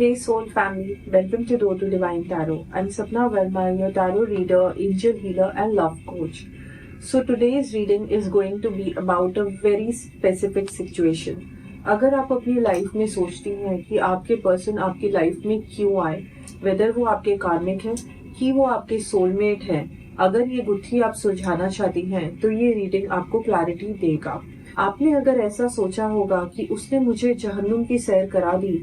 Hey Soul family, welcome to Door to Divine Tarot. I'm Sapna Verma, your tarot reader, angel healer and love coach. So today's reading is going to be about a very specific situation. अगर आप अपनी life में सोचती हैं कि आपके person आपकी life में क्यों आए, वेदर वो आपके कार्मिक है कि वो आपके सोलमेट है, अगर ये गुत्थी आप सुलझाना चाहती हैं तो ये रीडिंग आपको क्लैरिटी देगा। आपने अगर ऐसा सोचा होगा कि उसने मुझे जहन्नुम की सैर करा दी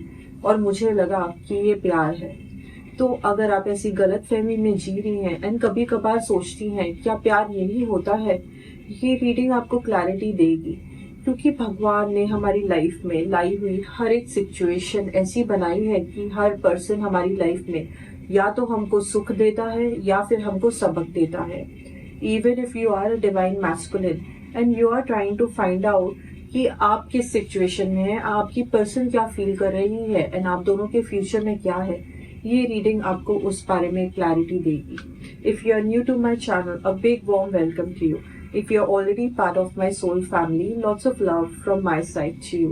और मुझे लगा कि ये प्यार है, तो अगर आप ऐसी गलत फहमी में जी रही हैं एंड कभी कभार सोचती हैं क्या प्यार यही होता है, ये रीडिंग आपको क्लैरिटी देगी। क्योंकि भगवान ने हमारी लाइफ में लाई हुई हर एक सिचुएशन ऐसी बनाई है कि हर पर्सन हमारी लाइफ में या तो हमको सुख देता है या फिर हमको सबक देता है। Even if you are a divine masculine and you are trying to find out कि आप किस सिचुएशन में है, आपकी पर्सन क्या फील कर रही है एंड आप दोनों के फ्यूचर में क्या है, ये रीडिंग आपको उस बारे में क्लैरिटी देगी। If you are new to my channel, a big warm welcome to you. If you're already part of my soul family, lots of love from my side to you.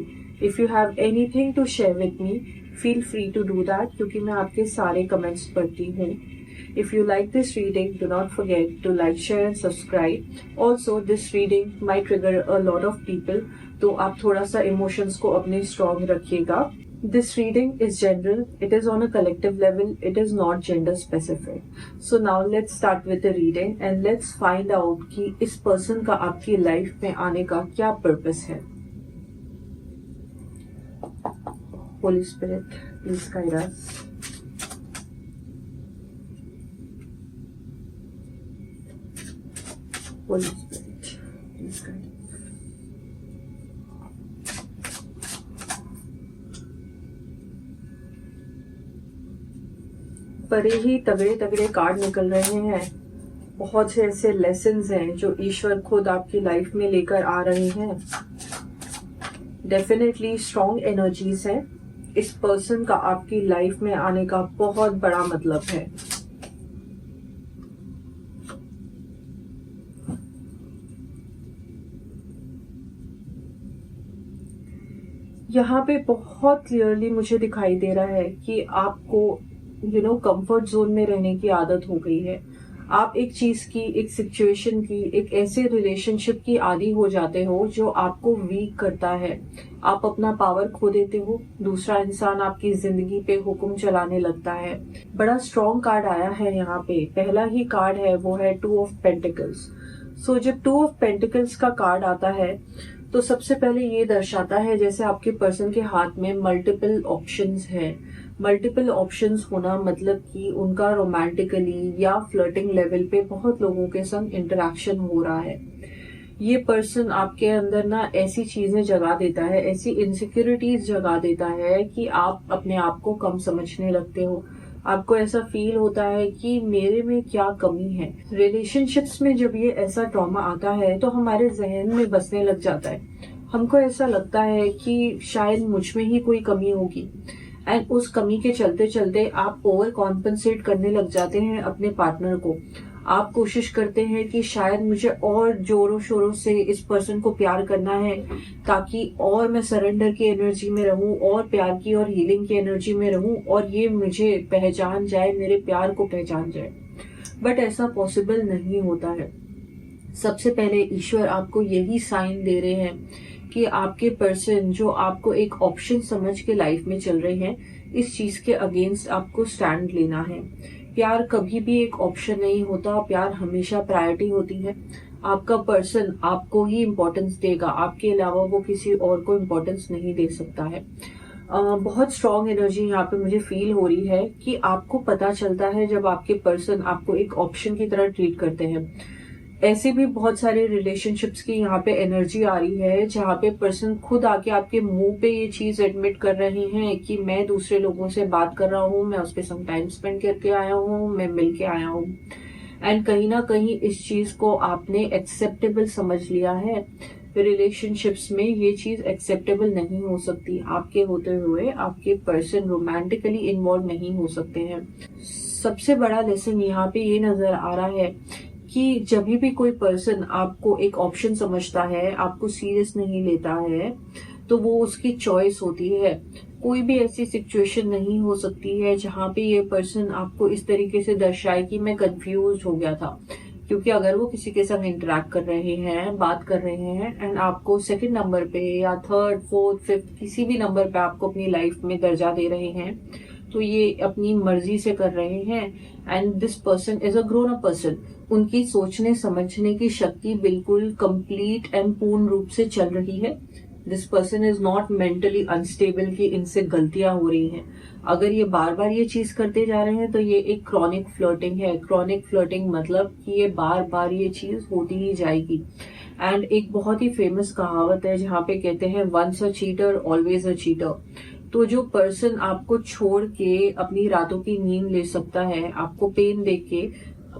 If you have anything to share with me, feel free to do that क्योंकि मैं आपके सारे comments पढ़ती हूँ। If you like this reading, do not forget to like, share and subscribe. Also, this reading might trigger a lot of people, तो आप थोड़ा सा इमोशंस को अपने स्ट्रॉन्ग रखिएगा। This reading is general, it is on a collective level, it is not gender specific. So now let's start with the reading and let's find out कि इस person का आपकी लाइफ में आने का क्या पर्पस है। Holy Spirit, please guide us. Holy Spirit, please guide us. बड़े ही तगड़े तगड़े कार्ड निकल रहे हैं। बहुत से ऐसे लेसन्स हैं जो ईश्वर खुद आपकी लाइफ में लेकर आ रहे हैं। डेफिनेटली स्ट्रॉन्ग एनर्जीज हैं। इस पर्सन का आपकी लाइफ में आने का बहुत बड़ा मतलब है। यहाँ पे बहुत क्लियरली मुझे दिखाई दे रहा है कि आपको कंफर्ट जोन में रहने की आदत हो गई है। आप एक चीज की, एक सिचुएशन की, एक ऐसे रिलेशनशिप की आदी हो जाते हो जो आपको वीक करता है। आप अपना पावर खो देते हो, दूसरा इंसान आपकी जिंदगी पे हुक्म चलाने लगता है। बड़ा स्ट्रॉन्ग कार्ड आया है यहाँ पे। पहला ही कार्ड है वो है 2 ऑफ पेंटिकल्स। सो जब 2 ऑफ पेंटिकल्स का कार्ड आता है तो सबसे पहले ये दर्शाता है जैसे आपके पर्सन के हाथ में मल्टीपल ऑप्शंस हैं। मल्टीपल ऑप्शंस होना मतलब कि उनका रोमांटिकली या फ्लर्टिंग लेवल पे बहुत लोगों के संग इंटरेक्शन हो रहा है। ये पर्सन आपके अंदर ना ऐसी चीजें जगा देता है, ऐसी इनसिक्योरिटीज जगा देता है कि आप अपने आप को कम समझने लगते हो। आपको ऐसा फील होता है कि मेरे में क्या कमी है। रिलेशनशिप्स में जब ये ऐसा ट्रॉमा आता है तो हमारे जहन में बसने लग जाता है। हमको ऐसा लगता है कि शायद मुझ में ही कोई कमी होगी एंड उस कमी के चलते चलते आप ओवर कॉम्पनसेट करने लग जाते हैं अपने पार्टनर को। आप कोशिश करते हैं कि शायद मुझे और जोरों शोरों से इस पर्सन को प्यार करना है ताकि और मैं सरेंडर की एनर्जी में रहूं और प्यार की और हीलिंग की एनर्जी में रहूं और ये मुझे पहचान जाए, मेरे प्यार को पहचान जाए। बट ऐसा पॉसिबल नहीं होता है। सबसे पहले ईश्वर आपको यही साइन दे रहे हैं कि आपके पर्सन जो आपको एक ऑप्शन समझ के लाइफ में चल रहे हैं, इस चीज के अगेंस्ट आपको स्टैंड लेना है। प्यार कभी भी एक ऑप्शन नहीं होता, प्यार हमेशा प्रायोरिटी होती है। आपका पर्सन आपको ही इम्पोर्टेंस देगा, आपके अलावा वो किसी और को इम्पोर्टेंस नहीं दे सकता है। बहुत स्ट्रॉन्ग एनर्जी यहाँ पे मुझे फील हो रही है कि आपको पता चलता है जब आपके पर्सन आपको एक ऑप्शन की तरह ट्रीट करते हैं। ऐसे भी बहुत सारे रिलेशनशिप्स की यहाँ पे एनर्जी आ रही है जहाँ पे पर्सन खुद आके आपके मुंह पे ये चीज एडमिट कर रहे हैं कि मैं दूसरे लोगों से बात कर रहा हूँ, मैं उस पर सम टाइम स्पेंड करके आया हूँ, मैं मिल के आया हूँ। एंड कहीं ना कहीं इस चीज को आपने एक्सेप्टेबल समझ लिया है। रिलेशनशिप्स में ये चीज एक्सेप्टेबल नहीं हो सकती। आपके होते हुए आपके पर्सन रोमांटिकली इन्वॉल्व नहीं हो सकते हैं। सबसे बड़ा लेसन यहाँ पे ये नजर आ रहा है कि जब भी कोई पर्सन आपको एक ऑप्शन समझता है, आपको सीरियस नहीं लेता है, तो वो उसकी चॉइस होती है। कोई भी ऐसी सिचुएशन नहीं हो सकती है जहाँ पे ये पर्सन आपको इस तरीके से दर्शाए कि मैं कंफ्यूज हो गया था। क्योंकि अगर वो किसी के साथ इंटरेक्ट कर रहे हैं, बात कर रहे हैं, एंड आपको सेकंड नंबर पे या थर्ड, फोर्थ, फिफ्थ किसी भी नंबर पे आपको अपनी लाइफ में दर्जा दे रहे हैं, तो ये अपनी मर्जी से कर रहे हैं। And this person is a grown up person. उनकी सोचने समझने की शक्ति बिल्कुल कंप्लीट एंड पूर्ण रूप से चल रही है। This person is not mentally unstable कि इनसे गलतियां हो रही हैं। अगर ये बार बार ये चीज करते जा रहे हैं तो ये एक क्रॉनिक फ्लर्टिंग है। क्रॉनिक फ्लर्टिंग मतलब कि ये बार बार ये चीज होती ही जाएगी। एंड एक बहुत ही फेमस कहावत है जहाँ पे कहते हैं once a cheater always a cheater. तो जो पर्सन आपको छोड़ के अपनी रातों की नींद ले सकता है, आपको पेन देख के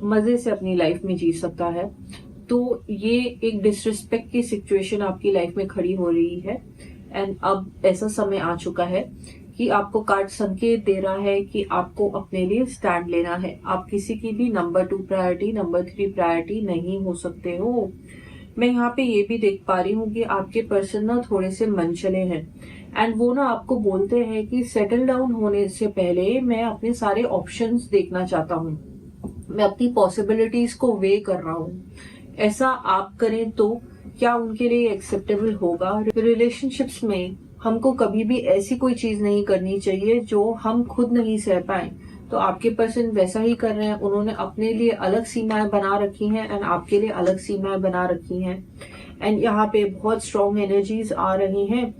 मजे से अपनी लाइफ में जी सकता है, तो ये एक डिसरिस्पेक्ट की सिचुएशन आपकी लाइफ में खड़ी हो रही है। एंड अब ऐसा समय आ चुका है कि आपको कार्ड संकेत दे रहा है कि आपको अपने लिए स्टैंड लेना है। आप किसी की भी नंबर 2 प्रायोरिटी, नंबर 3 प्रायोरिटी नहीं हो सकते हो। मैं यहाँ पे ये भी देख पा रही हूँ कि आपके पर्सन ना थोड़े से मनचले हैं। एंड वो ना आपको बोलते हैं कि सेटल डाउन होने से पहले मैं अपने सारे ऑप्शंस देखना चाहता हूँ, मैं अपनी पॉसिबिलिटीज को वे कर रहा हूँ। ऐसा आप करें तो क्या उनके लिए एक्सेप्टेबल होगा? रिलेशनशिप्स में हमको कभी भी ऐसी कोई चीज नहीं करनी चाहिए जो हम खुद नहीं सह पाए। तो आपके पर्सन वैसा ही कर रहे हैं। उन्होंने अपने लिए अलग सीमाएं बना रखी हैं एंड आपके लिए अलग सीमाएं बना रखी हैं। एंड यहाँ पे बहुत स्ट्रॉन्ग एनर्जीज आ रही हैं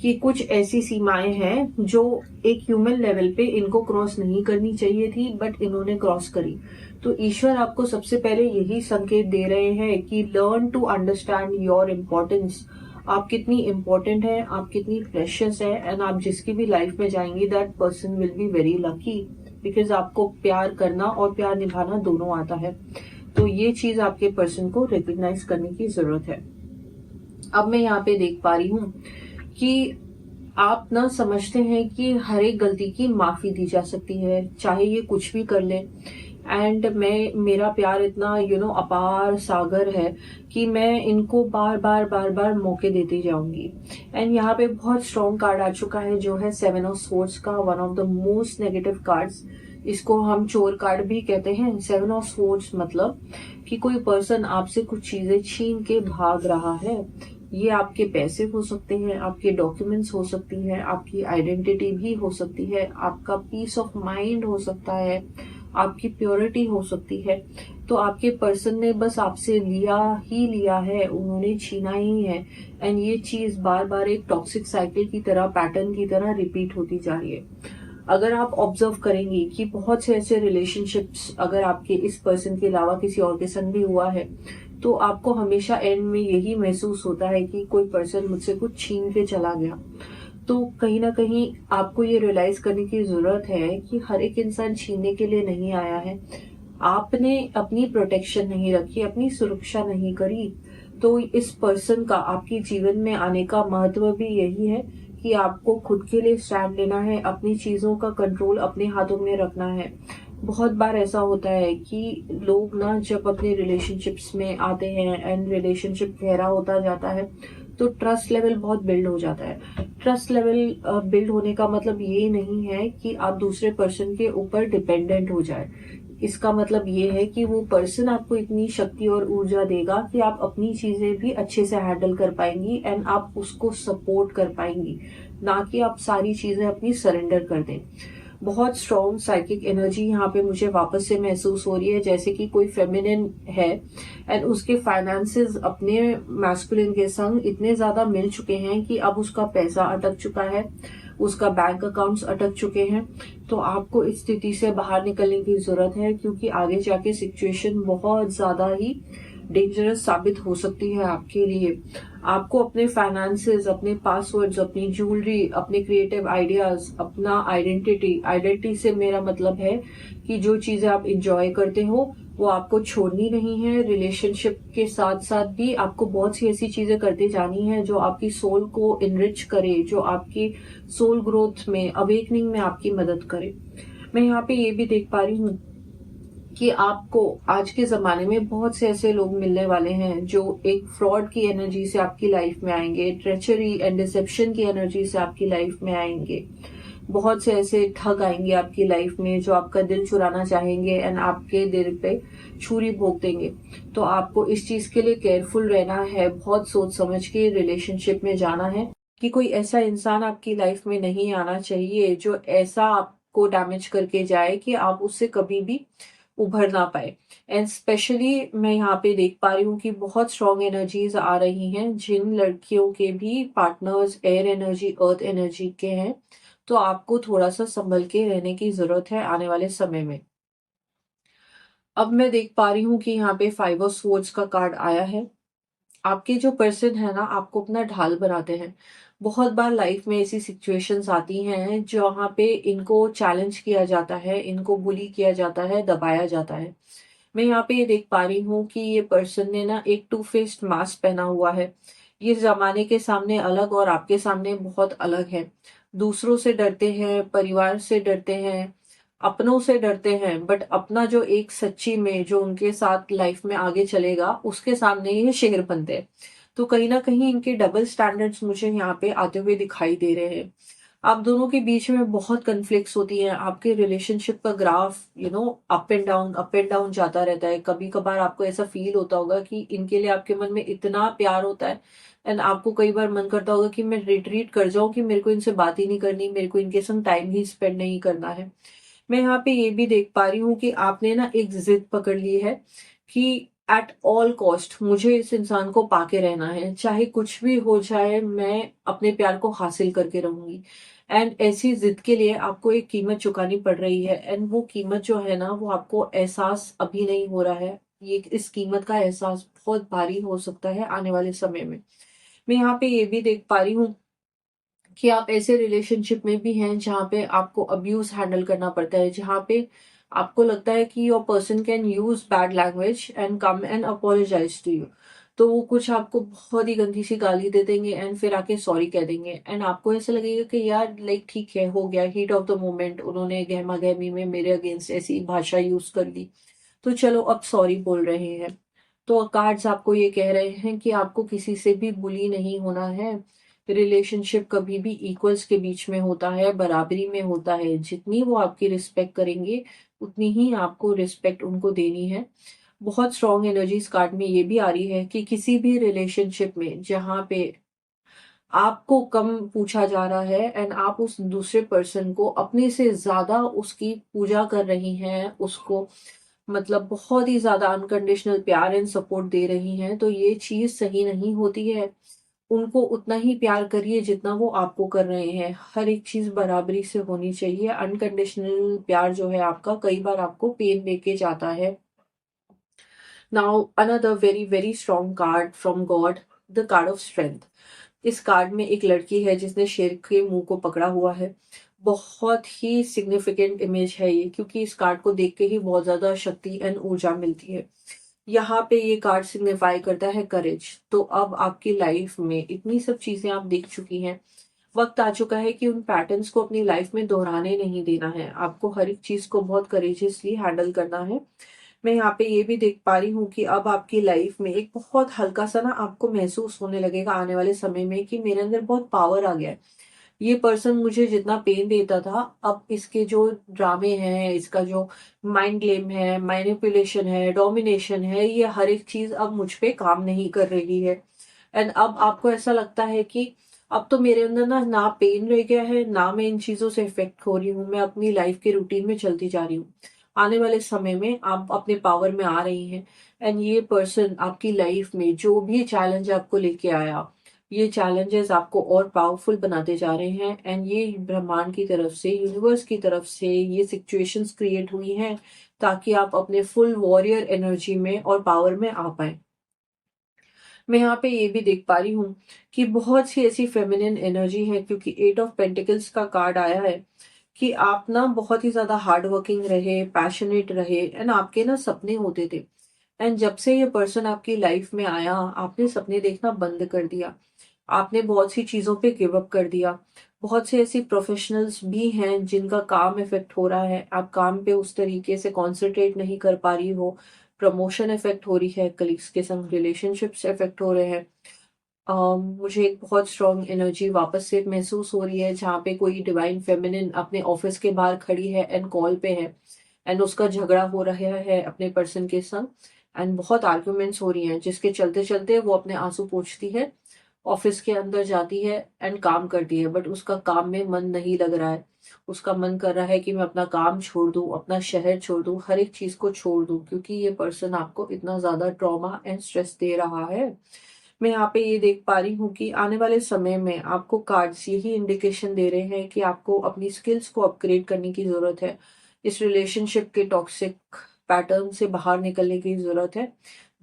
कि कुछ ऐसी सीमाएं हैं जो एक ह्यूमन लेवल पे इनको क्रॉस नहीं करनी चाहिए थी, बट इन्होंने क्रॉस करी। तो ईश्वर आपको सबसे पहले यही संकेत दे रहे हैं कि learn to understand your importance. आप कितनी इम्पोर्टेंट है, आप कितनी प्रेशियस है, एंड आप जिसकी भी लाइफ में जाएंगी that person will be very lucky, because आपको प्यार करना और प्यार निभाना दोनों आता है। तो ये चीज आपके पर्सन को रिकॉग्नाइज करने की जरूरत है। अब मैं यहाँ पे देख पा रही हूँ कि आप ना समझते हैं कि हर एक गलती की माफी दी जा सकती है, चाहे ये कुछ भी कर ले। एंड मेरा प्यार इतना अपार सागर है कि मैं इनको बार बार बार बार मौके देती जाऊंगी। एंड यहाँ पे बहुत स्ट्रॉन्ग कार्ड आ चुका है जो है 7 ऑफ सोर्ड्स का, one of the most negative cards. इसको हम चोर कार्ड भी कहते हैं। 7 ऑफ सोर्ड्स मतलब कि कोई पर्सन आपसे कुछ चीजें छीन के भाग रहा है। ये आपके पैसे हो सकते हैं, आपके डॉक्यूमेंट्स हो सकती हैं, आपकी आइडेंटिटी भी हो सकती है, आपका पीस ऑफ माइंड हो सकता है, आपकी प्योरिटी हो सकती है। तो आपके पर्सन ने बस आपसे लिया ही लिया है, उन्होंने छीना ही है। एंड ये चीज बार बार एक टॉक्सिक साइकिल की तरह, पैटर्न की तरह रिपीट होती जा रही है। अगर आप ऑब्जर्व करेंगी कि बहुत से ऐसे रिलेशनशिप्स अगर आपके इस पर्सन के अलावा किसी और के संग भी हुआ है, तो आपको हमेशा एंड में यही महसूस होता है कि कोई पर्सन मुझसे कुछ छीन के चला गया। तो कहीं ना कहीं आपको ये रियलाइज करने की जरूरत है कि हर एक इंसान छीनने के लिए नहीं आया है। आपने अपनी प्रोटेक्शन नहीं रखी, अपनी सुरक्षा नहीं करी, तो इस पर्सन का आपके जीवन में आने का महत्व भी यही है कि आपको खुद के लिए स्टैंड लेना है, अपनी चीजों का कंट्रोल अपने हाथों में रखना है। बहुत बार ऐसा होता है कि लोग ना जब अपने रिलेशनशिप्स में आते हैं एंड रिलेशनशिप गहरा होता जाता है तो ट्रस्ट लेवल बहुत बिल्ड हो जाता है। ट्रस्ट लेवल बिल्ड होने का मतलब ये नहीं है कि आप दूसरे पर्सन के ऊपर डिपेंडेंट हो जाए। इसका मतलब ये है कि वो पर्सन आपको इतनी शक्ति और ऊर्जा देगा कि आप अपनी चीजें भी अच्छे से हैंडल कर पाएंगी एंड आप उसको सपोर्ट कर पाएंगी, ना कि आप सारी चीजें अपनी सरेंडर कर दें। बहुत स्ट्रॉन्ग साइकिक एनर्जी यहाँ पे मुझे वापस से महसूस हो रही है, जैसे कि कोई फेमिनिन है एंड उसके फाइनेंसेस अपने मैस्कुलिन के संग इतने ज्यादा मिल चुके हैं कि अब उसका पैसा अटक चुका है, उसका बैंक अकाउंट्स अटक चुके हैं। तो आपको इस स्थिति से बाहर निकलने की जरूरत है, क्योंकि आगे जाके सिचुएशन बहुत ज्यादा ही डेंजरस साबित हो सकती है आपके लिए। आपको अपने फाइनेंसेस, अपने पासवर्ड्स, अपनी ज्वेलरी, अपने क्रिएटिव आइडियाज, अपना आइडेंटिटी से मेरा मतलब है कि जो चीजें आप इंजॉय करते हो वो आपको छोड़नी नहीं है। रिलेशनशिप के साथ साथ भी आपको बहुत सी ऐसी चीजें करते जानी है जो आपकी सोल को इनरिच करे, जो आपकी सोल ग्रोथ में, अवेकनिंग में आपकी मदद करे। मैं यहाँ पे ये भी देख पा रही हूँ कि आपको आज के ज़माने में बहुत से ऐसे लोग मिलने वाले हैं जो एक फ्रॉड की एनर्जी से आपकी लाइफ में आएंगे, ट्रेचरी एंड डिसेप्शन की एनर्जी से आपकी लाइफ में आएंगे। बहुत से ऐसे ठग आएंगे आपकी लाइफ में जो आपका दिल चुराना चाहेंगे एंड आपके दिल पे छुरी भोंक देंगे। तो आपको इस चीज के लिए केयरफुल रहना है, बहुत सोच समझ के रिलेशनशिप में जाना है कि कोई ऐसा इंसान आपकी लाइफ में नहीं आना चाहिए जो ऐसा आपको डैमेज करके जाए कि आप उससे कभी भी उभर ना पाए। एंड स्पेशली मैं यहाँ पे देख पा रही हूँ कि बहुत स्ट्रॉन्ग एनर्जीज आ रही हैं। जिन लड़कियों के भी partners air energy earth energy के हैं, तो आपको थोड़ा सा संभल के रहने की जरूरत है आने वाले समय में। अब मैं देख पा रही हूँ कि यहाँ पे 5 ऑफ स्वॉर्ड्स का कार्ड आया है। आपके जो पर्सन है ना, आपको अपना ढाल बनाते हैं। बहुत बार लाइफ में ऐसी सिचुएशंस आती हैं जहाँ पे इनको चैलेंज किया जाता है, इनको बुली किया जाता है, दबाया जाता है। मैं यहाँ पे ये देख पा रही हूँ कि ये पर्सन ने ना एक टू फेस्ड मास्क पहना हुआ है। ये जमाने के सामने अलग और आपके सामने बहुत अलग है। दूसरों से डरते हैं, परिवार से डरते हैं, अपनों से डरते हैं, बट अपना जो एक सच्ची में जो उनके साथ लाइफ में आगे चलेगा उसके सामने ये शेर बनते हैं। तो कहीं ना कहीं इनके डबल स्टैंडर्ड्स मुझे यहाँ पे आते हुए दिखाई दे रहे हैं। आप दोनों के बीच में बहुत कन्फ्लिक्ट्स होती हैं। आपके रिलेशनशिप का ग्राफ अप एंड डाउन जाता रहता है। कभी कभार आपको ऐसा फील होता होगा कि इनके लिए आपके मन में इतना प्यार होता है एंड आपको कई बार मन करता होगा कि मैं रिट्रीट कर जाऊं, कि मेरे को इनसे बात ही नहीं करनी, मेरे को इनके संग टाइम ही स्पेंड नहीं करना है। मैं यहाँ पे ये भी देख पा रही हूँ कि आपने ना एक जिद पकड़ ली है कि एट ऑल कॉस्ट मुझे इस इंसान को पाके रहना है, चाहे कुछ भी हो जाए मैं अपने प्यार को हासिल करके रहूंगी। एंड ऐसी जिद के लिए आपको एक कीमत चुकानी पड़ रही है एंड वो कीमत जो है ना, वो आपको एहसास अभी नहीं हो रहा है। ये इस कीमत का एहसास बहुत भारी हो सकता है आने वाले समय में। मैं यहाँ पे ये भी देख पा रही हूँ कि आप ऐसे रिलेशनशिप में भी हैं जहाँ पे आपको अब्यूज हैंडल करना पड़ता है, जहाँ पे आपको लगता है कि your person can use bad language and come and apologise to you. तो वो कुछ आपको बहुत ही गंदी सी गाली दे देंगे एंड फिर आके सॉरी कह देंगे एंड आपको ऐसा लगेगा कि यार लाइक ठीक है, हो गया, हीट ऑफ द मोमेंट, उन्होंने गहमा गहमी में मेरे अगेंस्ट ऐसी भाषा यूज कर दी, तो चलो अब सॉरी बोल रहे हैं। तो कार्ड्स आपको ये कह रहे हैं कि आपको किसी से भी बुली नहीं होना है। रिलेशनशिप कभी भी इक्वल्स के बीच में होता है, बराबरी में होता है। जितनी वो आपकी रिस्पेक्ट करेंगे उतनी ही आपको रिस्पेक्ट उनको देनी है। बहुत स्ट्रॉन्ग एनर्जीज कार्ड में ये भी आ रही है कि किसी भी रिलेशनशिप में जहाँ पे आपको कम पूछा जा रहा है एंड आप उस दूसरे पर्सन को अपने से ज्यादा उसकी पूजा कर रही हैं, उसको मतलब बहुत ही ज्यादा अनकंडीशनल प्यार एंड सपोर्ट दे रही हैं, तो ये चीज सही नहीं होती है। उनको उतना ही प्यार करिए जितना वो आपको कर रहे हैं। हर एक चीज बराबरी से होनी चाहिए। अनकंडीशनल प्यार जो है आपका कई बार आपको पेन देके जाता है। Now another very very strong card from God, the card of strength. इस कार्ड में एक लड़की है जिसने शेर के मुंह को पकड़ा हुआ है। बहुत ही सिग्निफिकेंट इमेज है ये, क्योंकि इस कार्ड को देख के ही बहुत ज्यादा शक्ति एंड ऊर्जा मिलती है। यहाँ पे ये कार्ड सिग्निफाई करता है करेज। तो अब आपकी लाइफ में इतनी सब चीजें आप देख चुकी हैं, वक्त आ चुका है कि उन पैटर्न्स को अपनी लाइफ में दोहराने नहीं देना है। आपको हर एक चीज को बहुत करेजियसली हैंडल करना है। मैं यहाँ पे ये भी देख पा रही हूँ कि अब आपकी लाइफ में एक बहुत हल्का सा ना आपको महसूस होने लगेगा आने वाले समय में कि मेरे अंदर बहुत पावर आ गया है। ये पर्सन मुझे जितना पेन देता था, अब इसके जो ड्रामे हैं, इसका जो माइंड गेम है, मैनिपुलेशन है, डोमिनेशन है, ये हर एक चीज अब मुझ पे काम नहीं कर रही है। एंड अब आपको ऐसा लगता है कि अब तो मेरे अंदर ना ना पेन रह गया है, ना मैं इन चीजों से इफेक्ट हो रही हूँ, मैं अपनी लाइफ के रूटीन में चलती जा रही हूँ। आने वाले समय में आप अपने पावर में आ रही हैं एंड ये पर्सन आपकी लाइफ में जो भी चैलेंज आपको लेके आया, ये चैलेंजेस आपको और पावरफुल बनाते जा रहे हैं। एंड ये ब्रह्मांड की तरफ से, यूनिवर्स की तरफ से ये सिचुएशंस क्रिएट हुई हैं ताकि आप अपने फुल वॉरियर एनर्जी में और पावर में आ पाए। मैं यहाँ पे ये भी देख पा रही हूँ कि बहुत सी ऐसी फेमिनिन एनर्जी है, क्योंकि 8 ऑफ पेंटिकल्स का कार्ड आया है कि आप ना बहुत ही ज्यादा हार्ड वर्किंग रहे, पैशनेट रहे एंड आपके ना सपने होते थे। एंड जब से ये पर्सन आपकी लाइफ में आया, आपने सपने देखना बंद कर दिया। आपने बहुत सी चीज़ों पे गिव अप कर दिया। बहुत से ऐसी प्रोफेशनल्स भी हैं जिनका काम इफ़ेक्ट हो रहा है, आप काम पे उस तरीके से कॉन्संट्रेट नहीं कर पा रही हो, प्रमोशन इफ़ेक्ट हो रही है, कलीग्स के संग रिलेशनशिप्स इफ़ेक्ट हो रहे हैं। मुझे एक बहुत स्ट्रॉन्ग एनर्जी वापस से महसूस हो रही है, जहाँ पे कोई डिवाइन फेमिनिन अपने ऑफिस के बाहर खड़ी है एंड कॉल पे है, एंड उसका झगड़ा हो रहा है अपने पर्सन के संग, एंड बहुत आर्ग्यूमेंट्स हो रही हैं, जिसके चलते चलते वो अपने आंसू पोंछती है, ऑफिस के अंदर जाती है एंड काम करती है, बट उसका काम में मन नहीं लग रहा है। उसका मन कर रहा है कि मैं अपना काम छोड़ दूं, अपना शहर छोड़ दूं, हर एक चीज को छोड़ दूं, क्योंकि ये पर्सन आपको इतना ज्यादा ट्रॉमा एंड स्ट्रेस दे रहा है। मैं यहाँ पे ये देख पा रही हूँ कि आने वाले समय में आपको कार्ड्स यही इंडिकेशन दे रहे हैं कि आपको अपनी स्किल्स को अपग्रेड करने की ज़रूरत है। इस रिलेशनशिप के टॉक्सिक पैटर्न से बाहर निकलने की ज़रूरत है।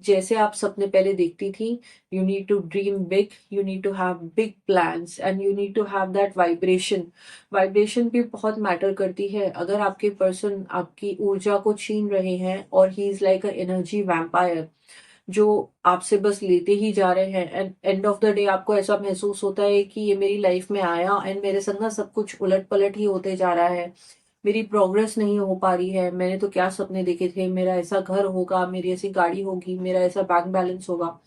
जैसे आप सपने पहले देखती थी, you need to dream big, you need to have big plans and you need to have that vibration. Vibration भी बहुत मैटर करती है। अगर आपके पर्सन आपकी ऊर्जा को छीन रहे हैं और he is like a energy vampire, जो आपसे बस लेते ही जा रहे हैं, and end of the day आपको ऐसा महसूस होता है कि ये मेरी लाइफ में आया एंड मेरे संग ना सब कुछ उलट पलट ही होते जा रहा है, मेरी प्रोग्रेस नहीं हो पा रही है। मैंने तो क्या सपने देखे थे, मेरा ऐसा घर होगा, मेरी ऐसी गाड़ी होगी, मेरा ऐसा बैंक बैलेंस होगा,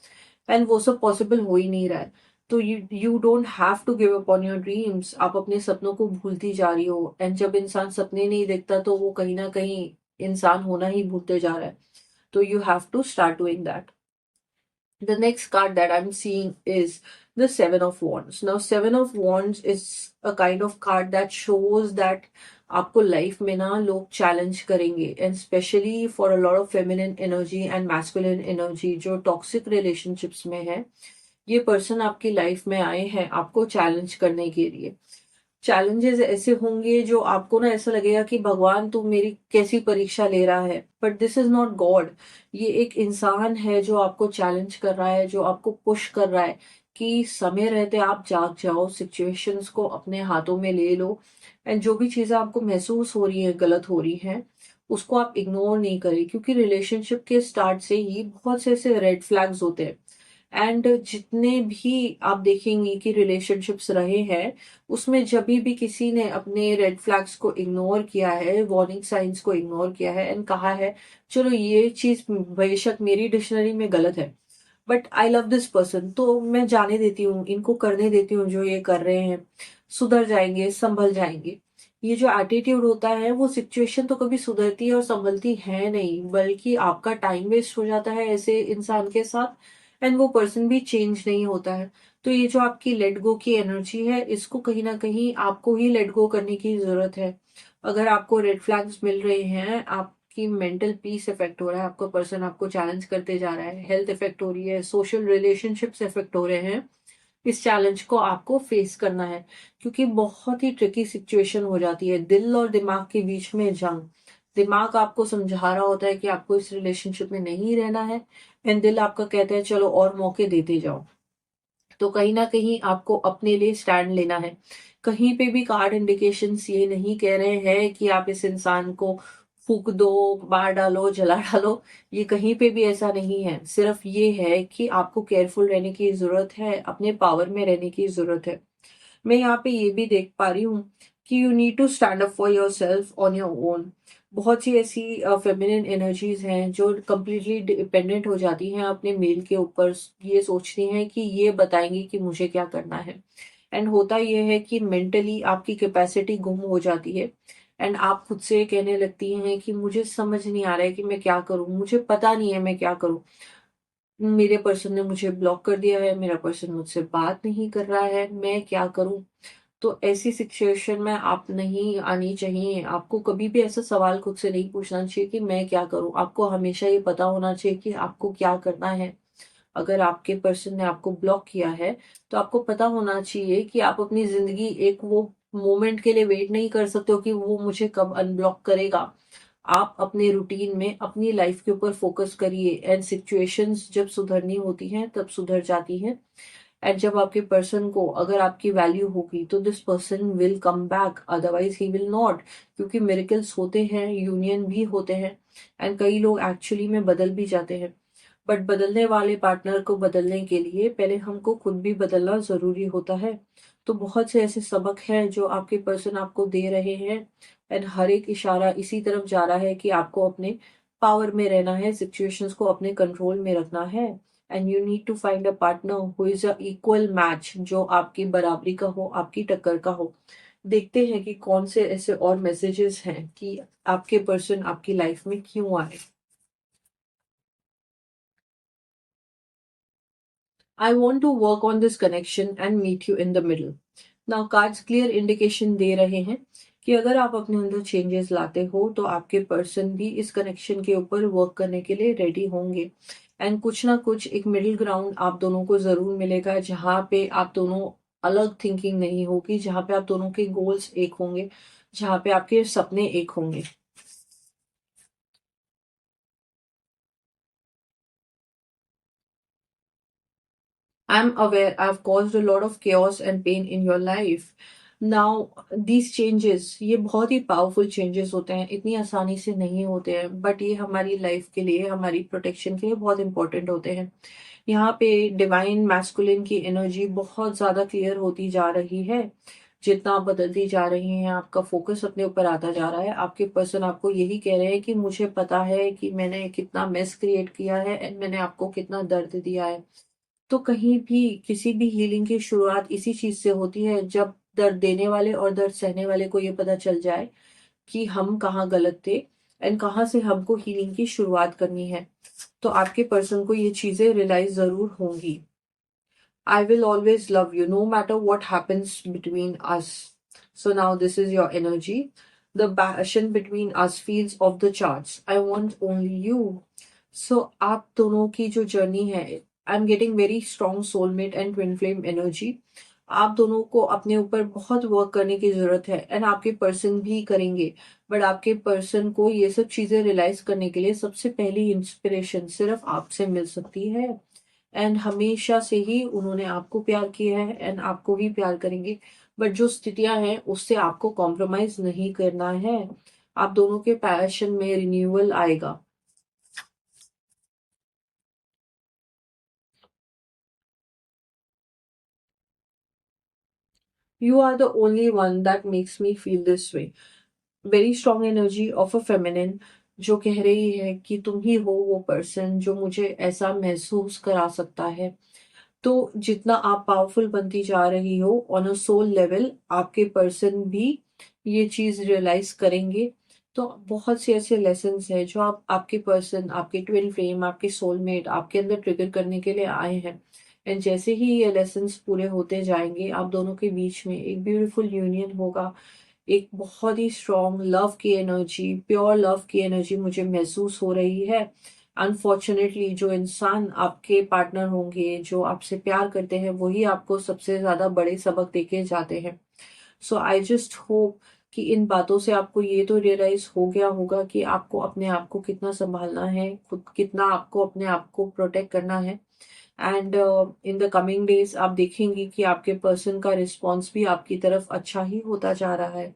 एंड वो सब पॉसिबल हो ही नहीं रहा है। तो you don't have to give up on your dreams. आप अपने सपनों को भूलती जा रही हो, एंड जब इंसान सपने नहीं देखता तो वो कहीं ना कहीं इंसान होना ही भूलते जा रहा है। तो you have to start doing that. The next card that I'm seeing is the Seven of Wands. Now, Seven of Wands is a kind of card that shows that आपको लाइफ में ना लोग चैलेंज करेंगे, and specially for a lot of feminine energy and masculine energy जो toxic relationships में है, ये person आपकी लाइफ में आए हैं आपको चैलेंज करने के लिए। चैलेंजेस ऐसे होंगे जो आपको ना ऐसा लगेगा कि भगवान तू मेरी कैसी परीक्षा ले रहा है, but this is not God. ये एक इंसान है जो आपको चैलेंज कर रहा है, जो आपको पुश कर रहा है कि समय रहते आप जाग जाओ, सिचुएशंस को अपने हाथों में ले लो, एंड जो भी चीजें आपको महसूस हो रही है गलत हो रही हैं, उसको आप इग्नोर नहीं करें, क्योंकि रिलेशनशिप के स्टार्ट से ही बहुत से ऐसे रेड फ्लैग्स होते हैं। एंड जितने भी आप देखेंगे कि रिलेशनशिप्स रहे हैं, उसमें जब भी किसी ने अपने रेड फ्लैग्स को इग्नोर किया है, वार्निंग साइंस को इग्नोर किया है एंड कहा है चलो ये चीज बेशक मेरी डिक्शनरी में गलत है, but I love this person, तो मैं जाने देती हूँ, इनको करने देती हूँ जो ये कर रहे हैं, सुधर जाएंगे, संभल जाएंगे। ये जो एटीट्यूड होता है, वो सिचुएशन तो कभी सुधरती है और संभलती है नहीं, बल्कि आपका टाइम वेस्ट हो जाता है ऐसे इंसान के साथ, एंड वो पर्सन भी चेंज नहीं होता है। तो ये जो आपकी लेट गो की एनर्जी है, इसको कहीं ना कहीं आपको ही लेट गो करने की जरूरत है। अगर आपको रेड फ्लैग्स मिल रहे हैं, आपकी मेंटल पीस इफेक्ट हो रहा है, आपका पर्सन आपको चैलेंज करते जा रहा है, हेल्थ इफेक्ट हो रही है, सोशल रिलेशनशिप्स इफेक्ट हो रहे हैं, इस चैलेंज को आपको फेस करना है, क्योंकि बहुत ही ट्रिकी सिचुएशन हो जाती है, दिल और दिमाग के बीच में जंग। दिमाग आपको समझा रहा होता है कि आपको इस रिलेशनशिप में नहीं रहना है, एंड दिल आपका कहता है चलो और मौके देते जाओ। तो कहीं ना कहीं आपको अपने लिए स्टैंड लेना है। कहीं पे भी कार्ड इंडिकेशंस ये नहीं कह रहे हैं कि आप इस इंसान को फूक दो, मार डालो, जला डालो। ये कहीं पे भी ऐसा नहीं है। सिर्फ ये है कि आपको केयरफुल रहने की जरूरत है, अपने पावर में रहने की जरूरत है। मैं यहाँ पे ये भी देख पा रही हूँ कि you need to stand up for yourself on your own. बहुत सी ऐसी फेमिनिन एनर्जीज हैं जो कम्प्लीटली डिपेंडेंट हो जाती हैं अपने मेल के ऊपर, ये सोचती हैं कि ये बताएंगे कि मुझे क्या करना है, एंड होता ये है कि मेंटली आपकी कैपेसिटी गुम हो जाती है, एंड आप खुद से कहने लगती हैं कि मुझे समझ नहीं आ रहा है कि मैं क्या करूं, मुझे पता नहीं है मैं क्या करूं, मेरे पर्सन ने मुझे ब्लॉक कर दिया है, मेरा पर्सन मुझसे बात नहीं कर रहा है, मैं क्या करूं। तो ऐसी सिचुएशन में आप नहीं आनी चाहिए। आपको कभी भी ऐसा सवाल खुद से नहीं पूछना चाहिए कि मैं क्या करूं। आपको हमेशा ये पता होना चाहिए कि आपको क्या करना है। अगर आपके पर्सन ने आपको ब्लॉक किया है, तो आपको पता होना चाहिए कि आप अपनी जिंदगी एक वो मोमेंट के लिए वेट नहीं कर सकते हो कि वो मुझे कब अनब्लॉक करेगा। आप अपने रूटीन में अपनी लाइफ के ऊपर फोकस करिए, एंड सिचुएशंस जब सुधरनी होती हैं तब सुधर जाती हैं। एंड जब आपके पर्सन को अगर आपकी वैल्यू होगी तो this person will come back, otherwise he will not. क्योंकि मिरेकल्स होते हैं, यूनियन भी होते हैं, एंड कई लोग एक्चुअली में बदल भी जाते हैं। बट बदलने वाले पार्टनर को बदलने के लिए पहले हमको खुद भी बदलना ज़रूरी होता है। तो बहुत से ऐसे सबक हैं जो आपके पर्सन आपको दे रहे हैं, एंड हर एक इशारा इसी तरफ जा रहा है कि आपको अपने पावर में रहना है, सिचुएशंस को अपने कंट्रोल में रखना है, and you need to find a partner who is a equal match, जो आपकी बराबरी का हो, आपकी टक्कर का हो। देखते हैं कि कौन से ऐसे और मैसेजेस हैं कि आपके पर्सन आपकी लाइफ में क्यों आए। I want to work on this connection and meet you in the middle. Now cards clear indication दे रहे हैं कि अगर आप अपने अंदर चेंजेस लाते हो तो आपके पर्सन भी इस कनेक्शन के ऊपर वर्क करने के लिए रेडी होंगे, एंड कुछ ना कुछ एक मिडिल ग्राउंड आप दोनों को ज़रूर मिलेगा, जहाँ पे आप दोनों अलग थिंकिंग नहीं होगी, जहाँ पे आप दोनों के गोल्स एक होंगे, जहाँ पे आपके सपने एक होंगे। I'm aware I've caused a lot of chaos and pain in your life. Now, these changes, ये बहुत ही पावरफुल चेंजेस होते हैं, इतनी आसानी से नहीं होते हैं, बट ये हमारी लाइफ के लिए, हमारी प्रोटेक्शन के लिए बहुत इंपॉर्टेंट होते हैं। यहाँ पे डिवाइन मैस्कुलिन की एनर्जी बहुत ज़्यादा क्लियर होती जा रही है। जितना आप बदलती जा रही हैं, आपका फोकस अपने ऊपर आता जा रहा है। आपके पर्सन आपको यही कह रहे हैं कि मुझे पता है कि मैंने कितना मेस क्रिएट किया है, एंड मैंने आपको कितना दर्द दिया है। तो कहीं भी किसी भी हीलिंग की शुरुआत इसी चीज से होती है, जब दर्द देने वाले और दर्द सहने वाले को ये पता चल जाए कि हम कहाँ गलत थे, एंड कहाँ से हमको हीलिंग की शुरुआत करनी है। तो आपके पर्सन को ये चीजें रियलाइज जरूर होंगी। I will always love you no matter what happens between us. So now this is your energy. The passion between us feels off the charts, I want only you. So आप दोनों की जो journey है, I am getting very strong soulmate and twin flame energy. आप दोनों को अपने ऊपर बहुत वर्क करने की जरूरत है, एंड आपके पर्सन भी करेंगे। बट आपके पर्सन को ये सब चीजें रियलाइज करने के लिए सबसे पहली इंस्पिरेशन सिर्फ आपसे मिल सकती है, एंड हमेशा से ही उन्होंने आपको प्यार किया है, एंड आपको भी प्यार करेंगे। बट जो स्थितियां हैं उससे आपको कॉम्प्रोमाइज नहीं करना है। आप दोनों के पैशन में रिन्यूअल आएगा। You are the only one that makes me feel this way. Very strong energy of a feminine, जो कह रही है कि तुम ही हो वो पर्सन जो मुझे ऐसा महसूस करा सकता है। तो जितना आप पावरफुल बनती जा रही हो ऑन अ सोल लेवल, आपके पर्सन भी ये चीज रियलाइज करेंगे। तो बहुत से ऐसे लेसन्स हैं जो आप, आपके पर्सन, आपके ट्विन फ्लेम, आपके सोलमेट आपके अंदर ट्रिगर करने के लिए आए हैं। एंड जैसे ही ये लेसन्स पूरे होते जाएंगे, आप दोनों के बीच में एक ब्यूटीफुल यूनियन होगा। एक बहुत ही स्ट्रॉन्ग लव की एनर्जी, प्योर लव की एनर्जी मुझे महसूस हो रही है। अनफॉर्चुनेटली जो इंसान आपके पार्टनर होंगे, जो आपसे प्यार करते हैं, वही आपको सबसे ज्यादा बड़े सबक देके जाते हैं। सो आई जस्ट होप कि इन बातों से आपको ये तो रियलाइज हो गया होगा कि आपको अपने आप को कितना संभालना है, खुद कितना आपको अपने आप को प्रोटेक्ट करना है। And in the coming days आप देखेंगे कि आपके पर्सन का रिस्पॉन्स भी आपकी तरफ अच्छा ही होता जा रहा है।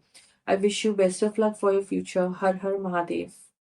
I wish you best of luck for your future. Her her Mahadev.